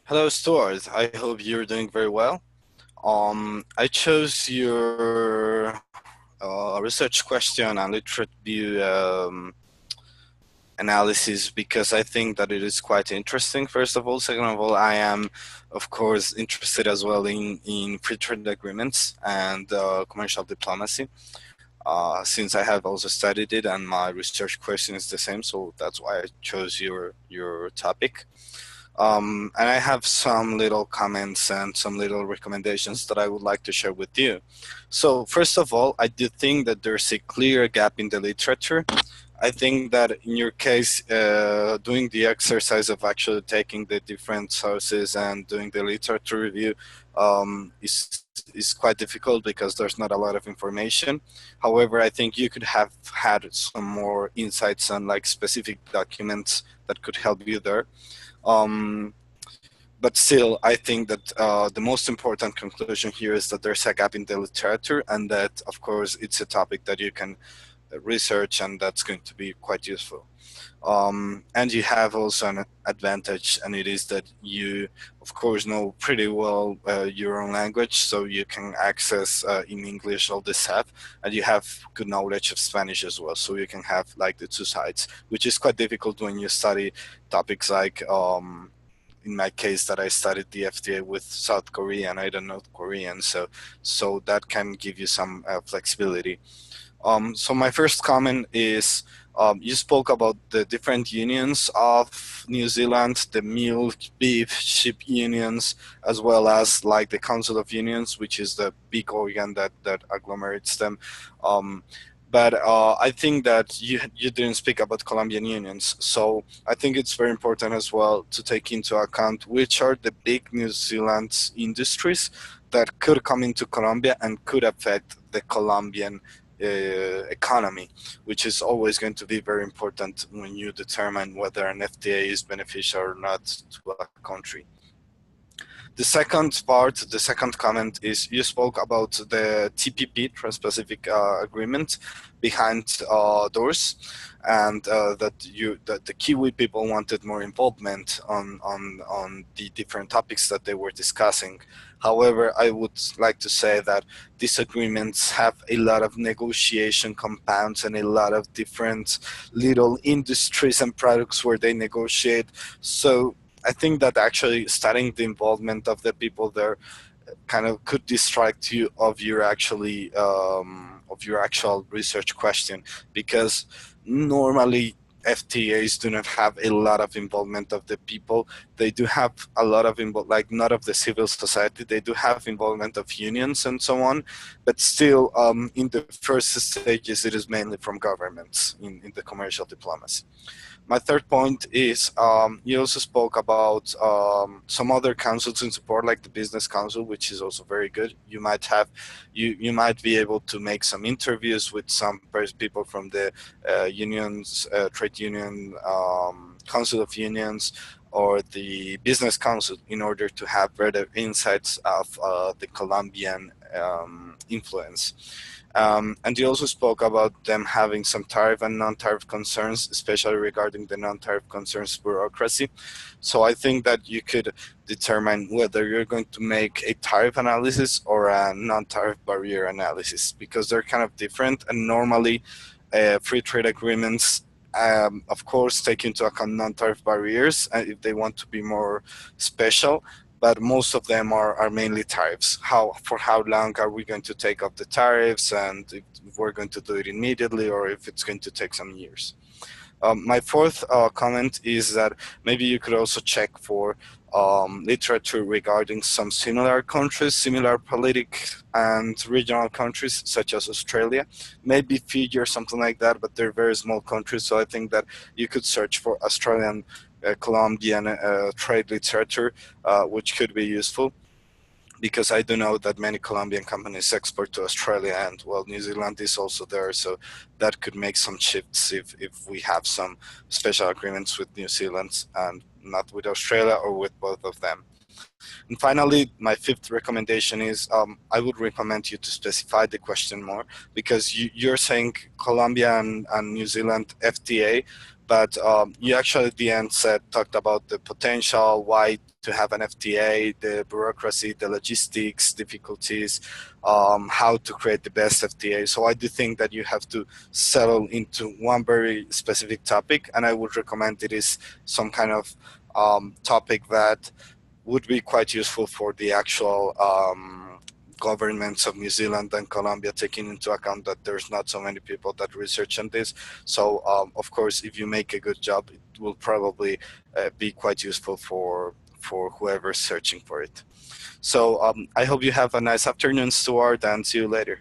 Hello, Stuart. I hope you're doing very well. I chose your research question and literate view analysis because I think that it is quite interesting, first of all. Second of all, I am, of course, interested as well in free trade agreements and commercial diplomacy, since I have also studied it and my research question is the same. So that's why I chose your topic. And I have some little comments and some little recommendations that I would like to share with you. So first of all, I do think that there's a clear gap in the literature. I think that in your case, doing the exercise of actually taking the different sources and doing the literature review is quite difficult because there's not a lot of information. However, I think you could have had some more insights on like specific documents that could help you there. Um, but still, I think that the most important conclusion here is that there's a gap in the literature, and that, of course, it's a topic that you can research, and that's going to be quite useful. And you have also an advantage, and it is that you, of course, know pretty well your own language, so you can access in English all this stuff, and you have good knowledge of Spanish as well, so you can have like the two sides, which is quite difficult when you study topics like in my case that I studied the FTA with South Korea and I don't know Korean, so that can give you some flexibility. So my first comment is you spoke about the different unions of New Zealand, the milk, beef, sheep unions, as well as like the Council of Unions, which is the big organ that agglomerates them. Um, but I think that you didn't speak about Colombian unions, so I think it's very important as well to take into account which are the big New Zealand industries that could come into Colombia and could affect the Colombian economy, which is always going to be very important when you determine whether an FTA is beneficial or not to a country. The second part, the second comment is you spoke about the TPP, Trans-Pacific Agreement, behind doors, and that the Kiwi people wanted more involvement on the different topics that they were discussing. However, I would like to say that these agreements have a lot of negotiation compounds and a lot of different little industries and products where they negotiate. So I think that actually studying the involvement of the people there kind of could distract you of your actual research question, because normally FTAs do not have a lot of involvement of the people. They do have a lot of like not of the civil society. They do have involvement of unions and so on, but still, in the first stages, it is mainly from governments in the commercial diplomacy. My third point is you also spoke about some other councils in support, like the Business Council, which is also very good. You might have, you might be able to make some interviews with some people from the unions, trade union, Council of Unions, or the Business Council in order to have better insights of the Colombian influence. And you also spoke about them having some tariff and non-tariff concerns, especially regarding the non-tariff concerns bureaucracy. So I think that you could determine whether you're going to make a tariff analysis or a non-tariff barrier analysis, because they're kind of different. And normally, free trade agreements, of course, take into account non-tariff barriers if they want to be more special, but most of them are mainly tariffs. For how long are we going to take up the tariffs, and if we're going to do it immediately or if it's going to take some years. My fourth comment is that maybe you could also check for literature regarding some similar countries, similar politic and regional countries, such as Australia, maybe Fiji or something like that, but they're very small countries, so I think that you could search for Australian Colombian trade literature, which could be useful, because I do know that many Colombian companies export to Australia, and well, New Zealand is also there, so that could make some shifts if we have some special agreements with New Zealand and not with Australia, or with both of them. And finally, my fifth recommendation is I would recommend you to specify the question more, because you're saying Colombia and New Zealand FTA, But you actually at the end talked about the potential, why to have an FTA, the bureaucracy, the logistics difficulties, how to create the best FTA. So I do think that you have to settle into one very specific topic, and I would recommend it is some kind of topic that would be quite useful for the actual governments of New Zealand and Colombia, taking into account that there's not so many people that research on this. So, of course, if you make a good job, it will probably be quite useful for whoever's searching for it. So, I hope you have a nice afternoon, Stuart, and see you later.